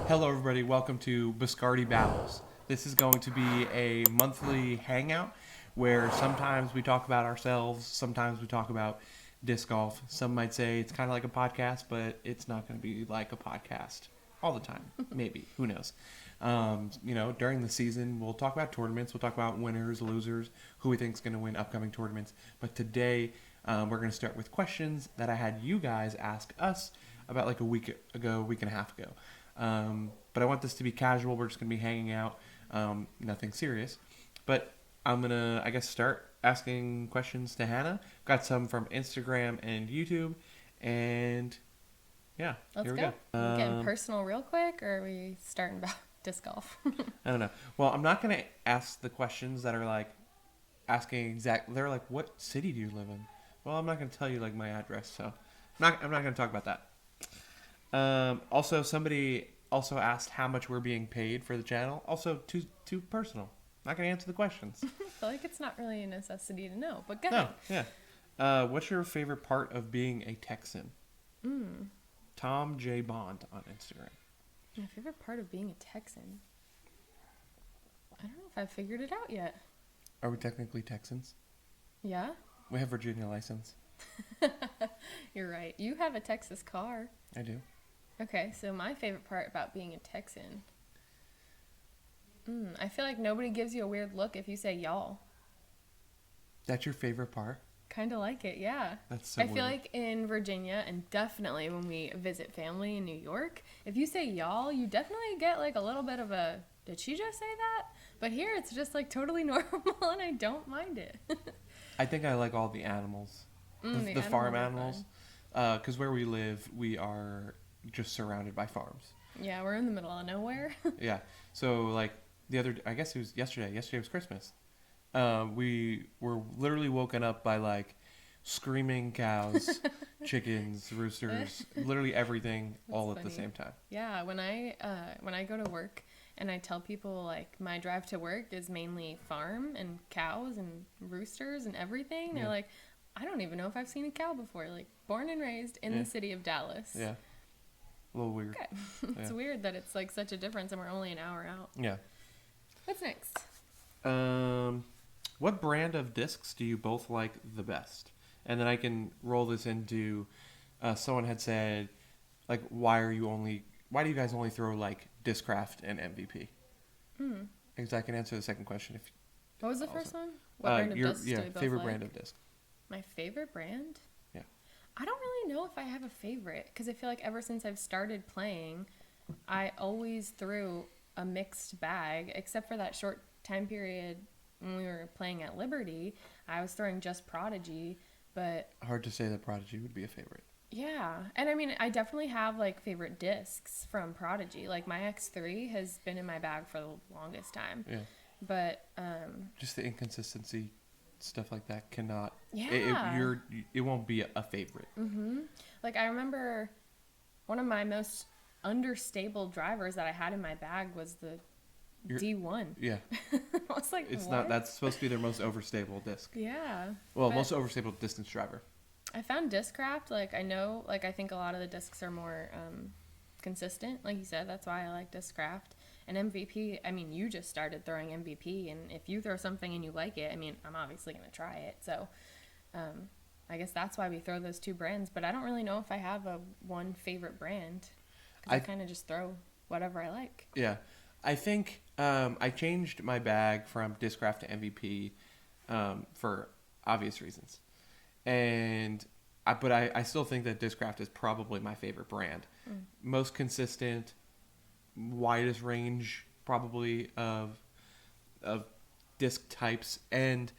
Hello, everybody. Welcome to Biscardi Babbles. This is going to be a monthly hangout where sometimes we talk about ourselves, sometimes we talk about disc golf. Some might say it's kind of like a podcast, but it's not going to be like a podcast all the time. Maybe. Who knows? During the season, we'll talk about tournaments. We'll talk about winners, losers, who we think is going to win upcoming tournaments. But today, we're going to start with questions that I had you guys ask us about like a week and a half ago. But I want this to be casual. We're just going to be hanging out. Nothing serious. But I'm going to, start asking questions to Hannah. Got some from Instagram and YouTube. And yeah, Let's go. Are we getting personal real quick, or are we starting about disc golf? I don't know. Well, I'm not going to ask the questions that are like asking they're like, what city do you live in? Well, I'm not going to tell you like my address. So I'm not going to talk about that. Also, somebody also asked how much we're being paid for the channel. Also, too personal. Not going to answer the questions. I feel like it's not really a necessity to know, but go ahead. No, yeah. What's your favorite part of being a Texan? Tom J. Bond on Instagram. My favorite part of being a Texan? I don't know if I've figured it out yet. Are we technically Texans? Yeah? We have Virginia license. You're right. You have a Texas car. I do. Okay, so my favorite part about being a Texan. I feel like nobody gives you a weird look if you say y'all. That's your favorite part? Kind of like it, yeah. That's so I feel like in Virginia, and definitely when we visit family in New York, if you say y'all, you definitely get like a little bit of a, did she just say that? But here it's just like totally normal and I don't mind it. I think I like all the animals. The farm animals. Because where we live, we are just surrounded by farms. Yeah, we're in the middle of nowhere. Yeah. So like I guess it was yesterday. Yesterday was Christmas. We were literally woken up by like screaming cows, chickens, roosters, literally everything. That's all funny. At the same time. Yeah, when I go to work and I tell people like my drive to work is mainly farm and cows and roosters and everything, they're like, I don't even know if I've seen a cow before. Like born and raised in the city of Dallas. Yeah. A little weird. Okay. It's weird that it's like such a difference and we're only an hour out. Yeah. What's next? What brand of discs do you both like the best? And then I can roll this into someone had said, like, why do you guys only throw like Discraft and MVP? Because I can answer the second question. What was the first one? What brand of discs do we both favorite like? brand of disc. My favorite brand? Yeah. I don't really know if I have a favorite because I feel like ever since I've started playing, I always threw a mixed bag, except for that short time period when we were playing at Liberty. I was throwing just Prodigy, but hard to say that Prodigy would be a favorite. Yeah, and I mean, I definitely have like favorite discs from Prodigy. Like my X3 has been in my bag for the longest time. Yeah. But just the inconsistency, stuff like that cannot. Yeah. It won't be a favorite. Like I remember one of my most understable drivers that I had in my bag was the D1. Yeah. I was like, that's supposed to be their most overstable disc. Yeah. Well, most overstable distance driver. I found Discraft, I think a lot of the discs are more consistent. Like you said, that's why I like Discraft. And MVP, I mean, you just started throwing MVP, and if you throw something and you like it, I mean, I'm obviously going to try it. So I guess that's why we throw those two brands. But I don't really know if I have one favorite brand. Because I kind of just throw whatever I like. Yeah. I think I changed my bag from Discraft to MVP for obvious reasons. But I still think that Discraft is probably my favorite brand. Most consistent, widest range probably of disc types. And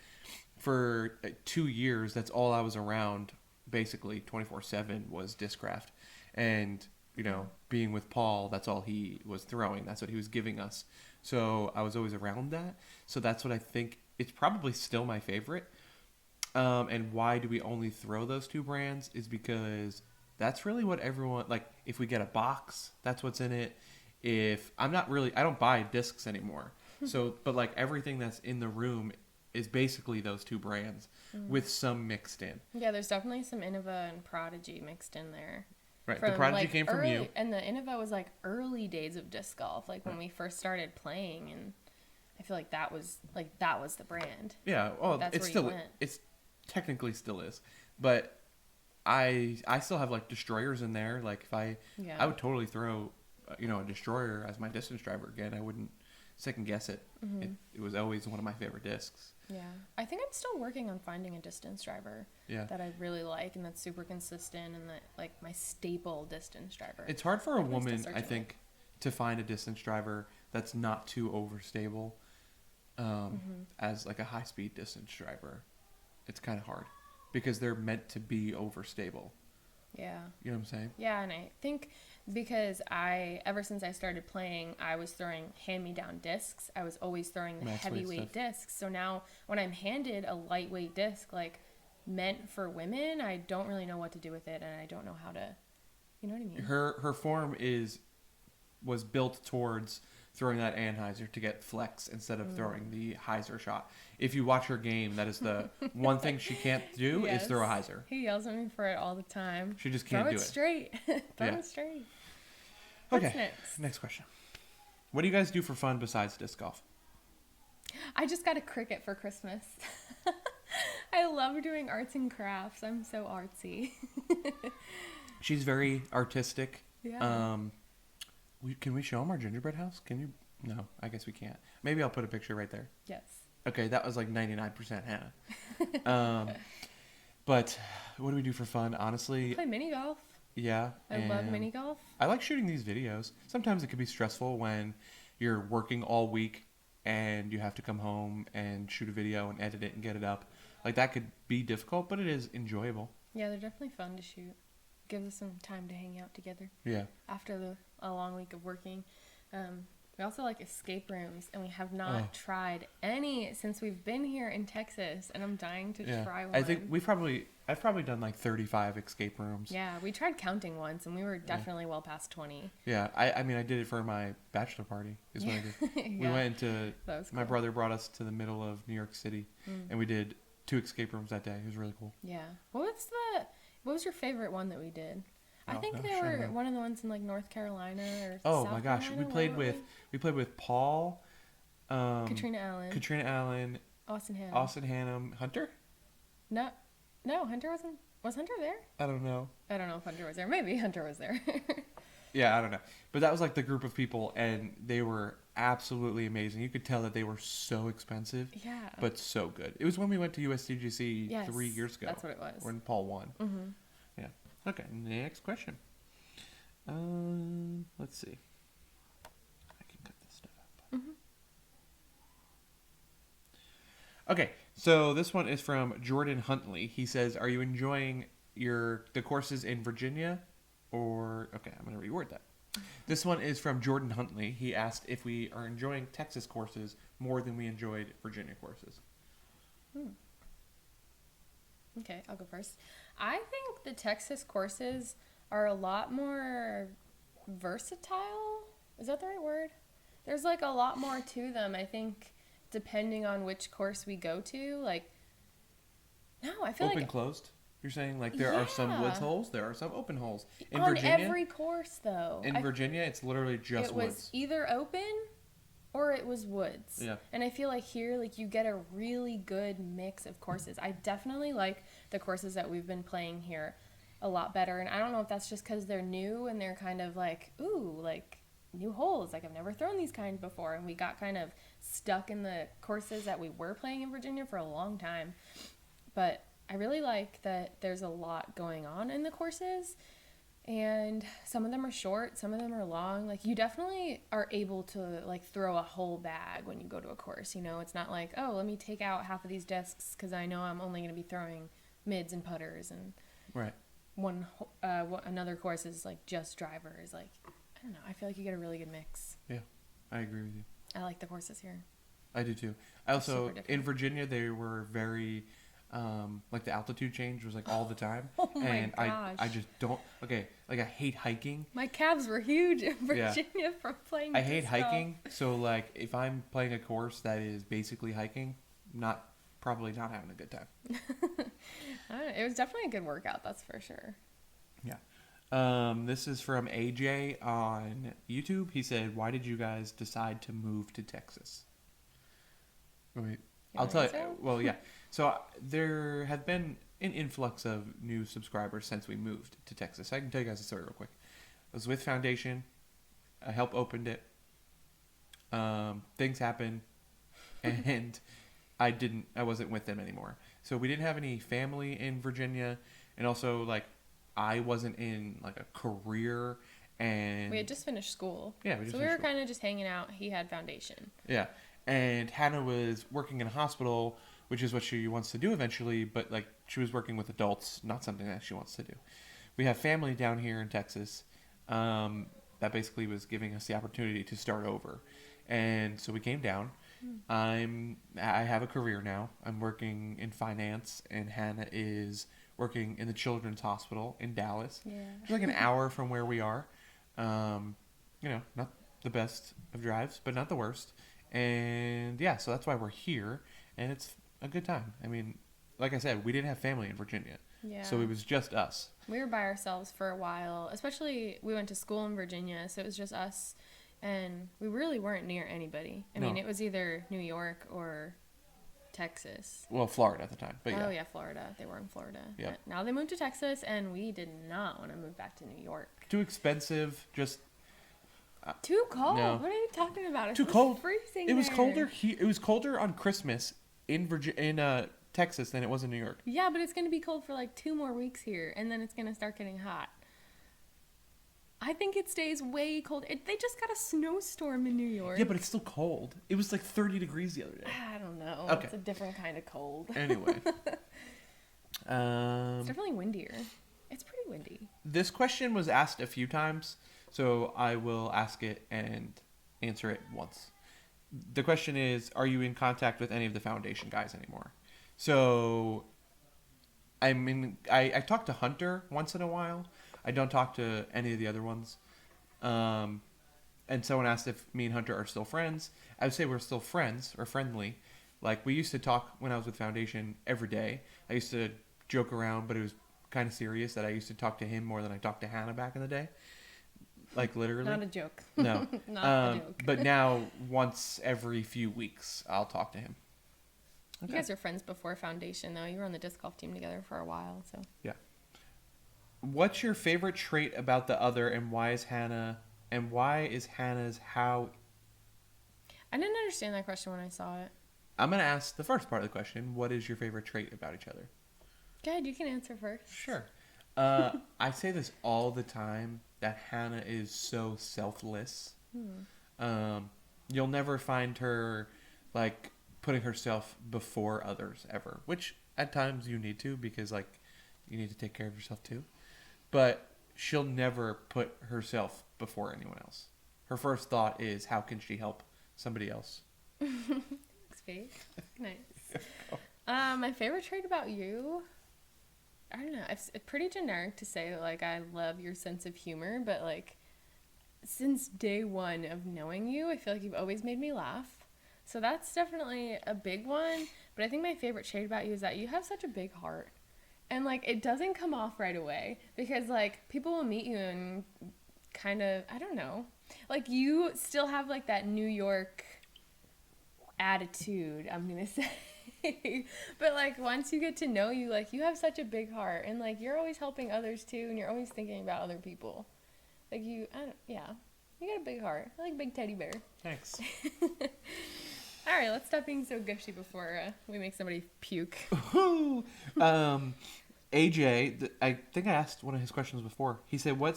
for 2 years, that's all I was around, basically 24/7 was Discraft. And, being with Paul, that's all he was throwing. That's what he was giving us. So I was always around that. So that's what I think. It's probably still my favorite. And why do we only throw those two brands is because that's really what everyone, like, if we get a box, that's what's in it. I don't buy discs anymore. So, but like everything that's in the room is basically those two brands with some mixed in. Yeah, there's definitely some Innova and Prodigy mixed in there. Right. The Prodigy came from you. And the Innova was like early days of disc golf, like when we first started playing, and I feel like that was the brand. Yeah. Oh, that's it's where still you went. it's technically still is, but I still have like destroyers in there. Like if I would totally throw a destroyer as my distance driver again. I wouldn't second guess it. Mm-hmm. It was always one of my favorite discs. Yeah, I think I'm still working on finding a distance driver that I really like and that's super consistent and that like my staple distance driver. It's hard for a woman, I think, to find a distance driver that's not too overstable as like a high-speed distance driver. It's kind of hard because they're meant to be overstable. Yeah. You know what I'm saying? Yeah, and I think because ever since I started playing, I was throwing hand-me-down discs. I was always throwing the heavyweight discs. So now when I'm handed a lightweight disc, like meant for women, I don't really know what to do with it, and I don't know how to, you know what I mean? Her form was built towards throwing that Anheuser to get flex instead of throwing the Heiser shot. If you watch her game, that is the one thing she can't do is throw a Heiser. He yells at me for it all the time. She just can't do it. Straight. Throw it straight. Okay. What's next? Next question. What do you guys do for fun besides disc golf? I just got a Cricut for Christmas. I love doing arts and crafts. I'm so artsy. She's very artistic. Yeah. Can we show them our gingerbread house? Can you? No, I guess we can't. Maybe I'll put a picture right there. Yes. Okay, that was like 99% Hannah. But what do we do for fun? Honestly, Play mini golf. Yeah. I love mini golf. I like shooting these videos. Sometimes it can be stressful when you're working all week and you have to come home and shoot a video and edit it and get it up. Like that could be difficult, but it is enjoyable. Yeah, they're definitely fun to shoot. Gives us some time to hang out together. Yeah. After a long week of working. We also like escape rooms, and we have not tried any since we've been here in Texas, and I'm dying to try one. I think I've probably done like 35 escape rooms. Yeah, we tried counting once, and we were definitely well past 20. Yeah, I mean, I did it for my bachelor party is what I did. We went into, my brother brought us to the middle of New York City, and we did 2 escape rooms that day. It was really cool. Yeah. What was your favorite one that we did? I think they were one of the ones in like North Carolina or South my gosh, Carolina. we played with Paul, Katrina Allen, Austin Hannum, Hunter. No, Hunter wasn't. Was Hunter there? I don't know. I don't know if Hunter was there. Maybe Hunter was there. Yeah, I don't know. But that was like the group of people, and they were absolutely amazing. You could tell that they were so expensive, but so good. It was when we went to USDGC 3 years ago. That's what it was. When Paul won. Mm-hmm. Yeah. Okay, next question. Let's see. I can cut this stuff up. Mm-hmm. Okay, so this one is from Jordan Huntley. He says, "Are you enjoying the courses in Virginia?" Okay, I'm going to reword that. This one is from Jordan Huntley. He asked if we are enjoying Texas courses more than we enjoyed Virginia courses. Okay, I'll go first. I think the Texas courses are a lot more versatile. Is that the right word? There's like a lot more to them, I think, depending on which course we go to. Like, no, I feel Open, closed? You're saying like there are some woods holes, there are some open holes. In on Virginia, every course, though. In Virginia, it's literally just woods. It was either open or it was woods. Yeah. And I feel like here, like, you get a really good mix of courses. I definitely like the courses that we've been playing here a lot better. And I don't know if that's just because they're new and they're kind of like, ooh, like, new holes. Like, I've never thrown these kind before. And we got kind of stuck in the courses that we were playing in Virginia for a long time. But I really like that there's a lot going on in the courses. And some of them are short, some of them are long. Like, you definitely are able to, like, throw a whole bag when you go to a course, you know? It's not like, oh, let me take out half of these discs because I know I'm only going to be throwing mids and putters. And right. Another course is, like, just drivers. Like, I don't know. I feel like you get a really good mix. Yeah, I agree with you. I like the courses here. I do, too. I also, in Virginia, they were very... like the altitude change was like all the time. Oh my gosh. I just don't like I hate hiking. My calves were huge in Virginia from playing I hate hiking, so like if I'm playing a course that is basically hiking, probably not having a good time. It was definitely a good workout, that's for sure. Yeah. This is from AJ on YouTube. He said, "Why did you guys decide to move to Texas?" Wait, I'll tell you. So? Well, yeah. So there have been an influx of new subscribers since we moved to Texas. I can tell you guys a story real quick. I was with Foundation. I helped opened it. Things happened, and I wasn't with them anymore. So we didn't have any family in Virginia, and also like I wasn't in like a career, and We had just finished school. Yeah, so we were kind of just hanging out. He had Foundation. Yeah, and Hannah was working in a hospital, which is what she wants to do eventually, but like she was working with adults, not something that she wants to do. We have family down here in Texas. That basically was giving us the opportunity to start over, and so we came down. I have a career now. I'm working in finance, and Hannah is working in the Children's Hospital in Dallas. Yeah. It's like an hour from where we are. Not the best of drives, but not the worst. And yeah, so that's why we're here, and it's a good time. I mean, like I said, we didn't have family in Virginia, Yeah. so it was just us. We were by ourselves for a while, especially we went to school in Virginia, so it was just us, and we really weren't near anybody. I mean, No. it was either New York or Texas. Well, Florida at the time, but yeah. Oh, yeah, Florida. They were in Florida. Yeah. But now they moved to Texas, and we did not want to move back to New York. Too expensive, just Too cold. No. What are you talking about? It's too cold. freezing It was there. colder. It was colder on Christmas in Texas than it was in New York. Yeah, but it's going to be cold for like 2 more weeks here, and then it's going to start getting hot. I think it stays way cold. They just got a snowstorm in New York. Yeah, but it's still cold. It was like 30 degrees the other day. I don't know. Okay. It's a different kind of cold. Anyway. It's definitely windier. It's pretty windy. This question was asked a few times, so I will ask it and answer it once. The question is, are you in contact with any of the Foundation guys anymore? So, I talk to Hunter once in a while. I don't talk to any of the other ones. And someone asked if me and Hunter are still friends. I would say we're still friends or friendly. Like, we used to talk when I was with Foundation every day. I used to joke around, but it was kind of serious that I used to talk to him more than I talked to Hannah back in the day. Like, literally. Not a joke. No. Not a joke. But now, once every few weeks, I'll talk to him. You guys were friends before Foundation, though. You were on the disc golf team together for a while, so. Yeah. What's your favorite trait about the other, and why is Hannah's how? I didn't understand that question when I saw it. I'm going to ask the first part of the question. What is your favorite trait about each other? Go ahead, you can answer first. Sure. I say this all the time, that Hannah is so selfless. You'll never find her, like, putting herself before others ever, which at times you need to, because, like, you need to take care of yourself too. But she'll never put herself before anyone else. Her first thought is, how can she help somebody else? Thanks, babe. Nice. My favorite trait about you, I don't know. It's pretty generic to say that, like, I love your sense of humor, but, like, since day one of knowing you, I feel like you've always made me laugh. So that's definitely a big one. But I think my favorite trait about you is that you have such a big heart. And, like, it doesn't come off right away. Because, like, people will meet you and kind of, I don't know. Like, you still have, like, that New York attitude, I'm going to say. But, like, once you get to know you, like, you have such a big heart. And, like, you're always helping others, too. And you're always thinking about other people. Like, you got a big heart. I like big teddy bear. Thanks. All right, let's stop being so gushy before we make somebody puke. AJ, I think I asked one of his questions before. He said, what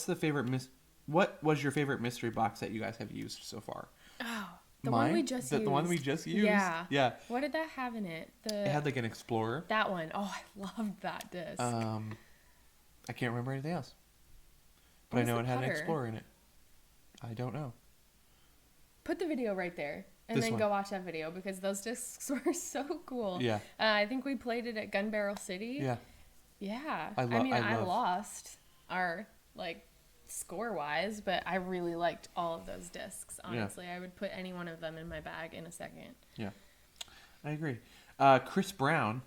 was your favorite mystery box that you guys have used so far? Oh, one we just used. The one we just used? Yeah. Yeah. What did that have in it? It had like an Explorer. That one. Oh, I loved that disc. I can't remember anything else. But I know it had an Explorer in it. I don't know. Put the video right there. And This then one. go watch that video because those discs were so cool. Yeah. I think we played it at Gun Barrel City. Yeah. Yeah. I I lost our, like, score-wise, but I really liked all of those discs, honestly. I would put any one of them in my bag in a second. Yeah. I agree. Chris Brown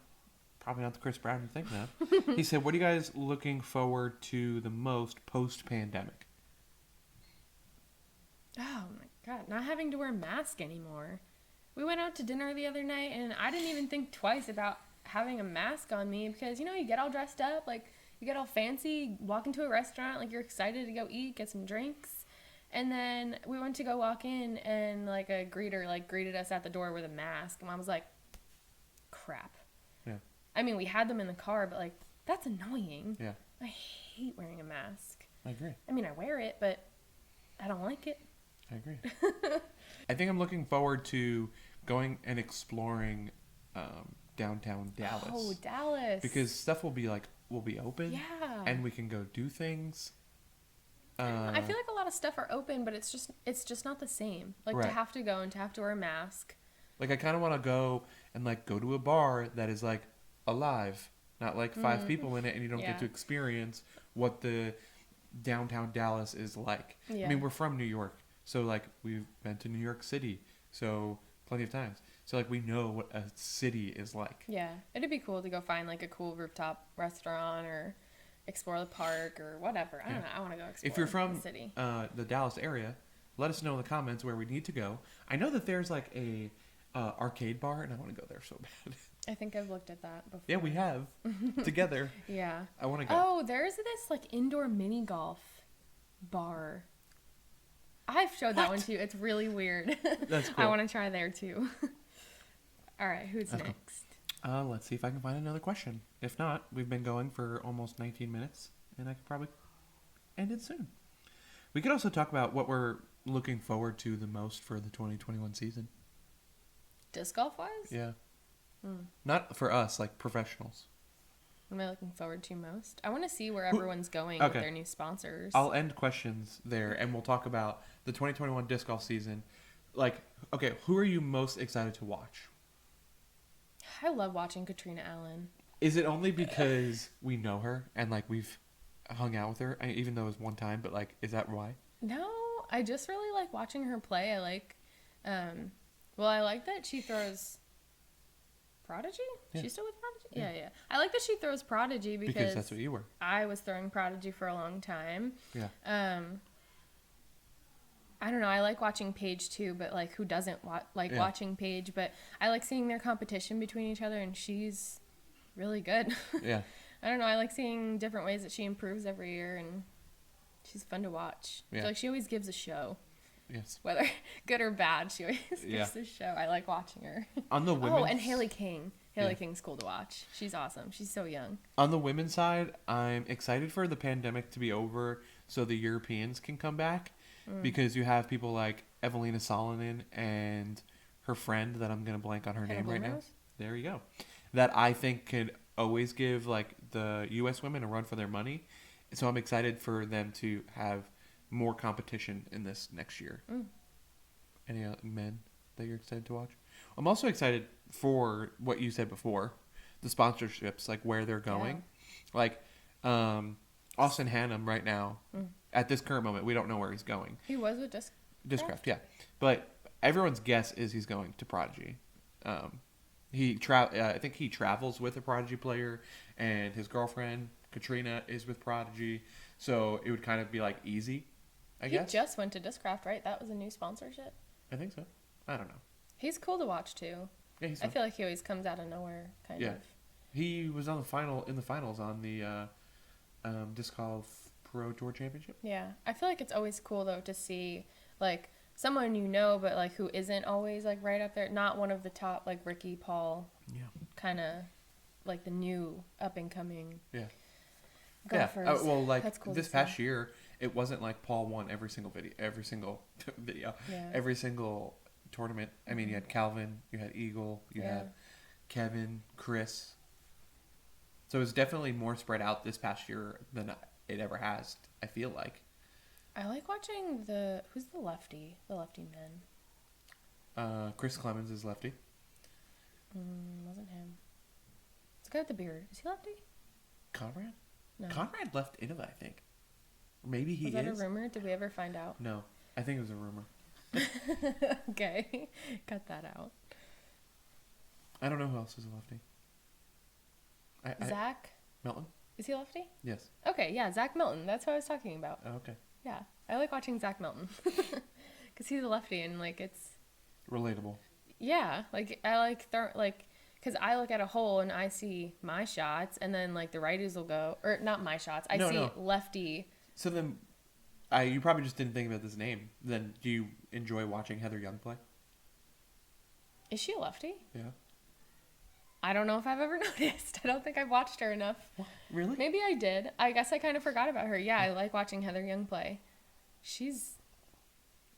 probably not the Chris Brown you're thinking of. He said, "What are you guys looking forward to the most post-pandemic?" Oh my god, not having to wear a mask anymore. We went out to dinner the other night and I didn't even think twice about having a mask on me because, you know, you get all dressed up, like you get all fancy, walk into a restaurant, like you're excited to go eat, get some drinks. And then we went to go walk in and like a greeter like greeted us at the door with a mask. And I was like, crap. Yeah. I mean, we had them in the car, but like, that's annoying. Yeah. I hate wearing a mask. I agree. I mean, I wear it, but I don't like it. I agree. I think I'm looking forward to going and exploring downtown Dallas. Oh, Dallas. Because stuff will be open. Yeah. And we can go do things. I feel like a lot of stuff are open, but it's just not the same. Like Right. to have to go and to have to wear a mask. Like I kind of want to go and like go to a bar that is like alive, not like 5 people in it, and you don't Yeah. get to experience what the downtown Dallas is like. Yeah. I mean, we're from New York, so like we've been to New York City, so plenty of times. So like we know what a city is like. Yeah. It'd be cool to go find like a cool rooftop restaurant or explore the park or whatever. I don't know. I want to go explore If you're from the city. The Dallas area, let us know in the comments where we need to go. I know that there's like a arcade bar, and I want to go there so bad. I think I've looked at that before. Yeah, we have together. Yeah. I want to go. Oh, there's this like indoor mini golf bar. I've showed that one to you. It's really weird. That's cool. I want to try there too. All right, who's That's cool. next? Let's see if I can find another question. If not, we've been going for almost 19 minutes, and I could probably end it soon. We could also talk about what we're looking forward to the most for the 2021 season. Disc golf wise? Yeah. Not for us, like professionals. What am I looking forward to most? I want to see where everyone's going with their new sponsors. I'll end questions there, and we'll talk about the 2021 disc golf season. Like, okay, who are you most excited to watch? I love watching Katrina Allen. Is it only because we know her and like we've hung out with her, even though it was one time? But like, is that why? No, I just really like watching her play. I like, I like that she throws Prodigy. Yeah. She's still with Prodigy. Yeah. I like that she throws Prodigy because that's what you were. I was throwing Prodigy for a long time. Yeah. I don't know. I like watching Paige too, but like, who doesn't watching Paige? But I like seeing their competition between each other, and she's really good. Yeah. I don't know. I like seeing different ways that she improves every year, and she's fun to watch. I Yeah. feel like she always gives a show, Yes. whether good or bad. She always Yeah. gives a show. I like watching her. On the women's, Oh, and Haley King. Haley Yeah. King's cool to watch. She's awesome. She's so young. on the women's side, I'm excited for the pandemic to be over so the Europeans can come back, because you have people like Evelina Salonen and her friend that I'm gonna blank on her Hannah name right now. Blumhouse? There you go. That I think could always give like the U.S. women a run for their money. So I'm excited for them to have more competition in this next year. Any men that you're excited to watch? I'm also excited for what you said before, the sponsorships, like where they're going. Like Austin Hannum right now, at this current moment, we don't know where he's going. He was with Discraft, yeah. But everyone's guess is he's going to Prodigy. I think he travels with a Prodigy player, and his girlfriend Katrina is with Prodigy, so it would kind of be like easy, I guess. He just went to Discraft, right? That was a new sponsorship. I think so. I don't know. He's cool to watch too. Yeah, he's I fun. feel like he always comes out of nowhere, kind Yeah. of. He was in the finals on the Disc Golf Pro Tour Championship. Yeah, I feel like it's always cool though to see like someone you know, but like who isn't always like right up there. Not one of the top, like Ricky, Paul, Yeah. kind of like the new up and coming. Yeah. Golfers. Yeah. Well, like That's cool this to past see. year, it wasn't like Paul won every single video, Yeah. every single tournament. I mean, you had Calvin, you had Eagle, you Yeah. had Kevin, Chris. So it's definitely more spread out this past year than it ever has. I feel like. I like watching who's the lefty men. Chris Clemens is lefty. Wasn't him. It's the guy with the beard. Is he lefty? Conrad? No. Conrad left into that, I think. Or maybe he Was that is. a rumor? Did we ever find out? No, I think it was a rumor. Okay, cut that out. I don't know who else is a lefty. Zach. Milton? Is he lefty? Yes. Okay, yeah, Zach Milton. That's what I was talking about. Oh, okay. Yeah, I like watching Zach Milton because he's a lefty and like it's Relatable. yeah, like I like because I look at a hole and I see my shots and then like the righties will go or not my shots. I see lefty. So then, you probably just didn't think about this name. Then do you enjoy watching Heather Young play? Is she a lefty? Yeah. I don't know if I've ever noticed. I don't think I've watched her enough. What? Really? Maybe I did. I guess I kind of forgot about her. Yeah, I like watching Heather Young play. She's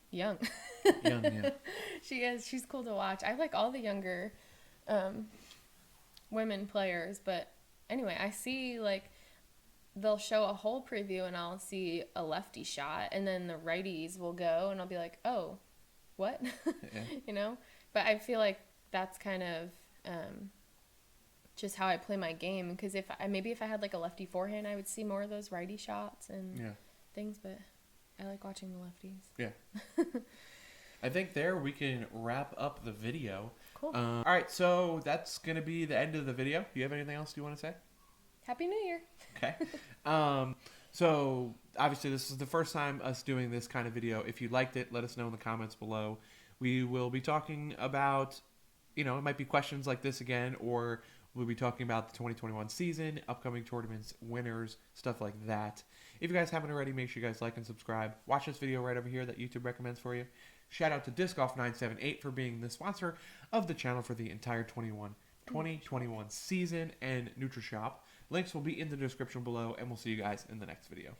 young. Young, yeah. She is. She's cool to watch. I like all the younger women players. But anyway, I see like they'll show a hole preview and I'll see a lefty shot. And then the righties will go and I'll be like, oh, what? Yeah. You know? But I feel like that's kind of just how I play my game. Because if I had like a lefty forehand, I would see more of those righty shots and things. But I like watching the lefties. Yeah. I think there we can wrap up the video. Cool. All right, so that's going to be the end of the video. Do you have anything else you want to say? Happy New Year. Okay. So obviously this is the first time us doing this kind of video. If you liked it, let us know in the comments below. We will be talking about, it might be questions like this again, or we'll be talking about the 2021 season, upcoming tournaments, winners, stuff like that. If you guys haven't already, make sure you guys like and subscribe. Watch this video right over here that YouTube recommends for you. Shout out to Disc Golf 978 for being the sponsor of the channel for the entire 2021 season, and NutriShop. Links will be in the description below, and we'll see you guys in the next video.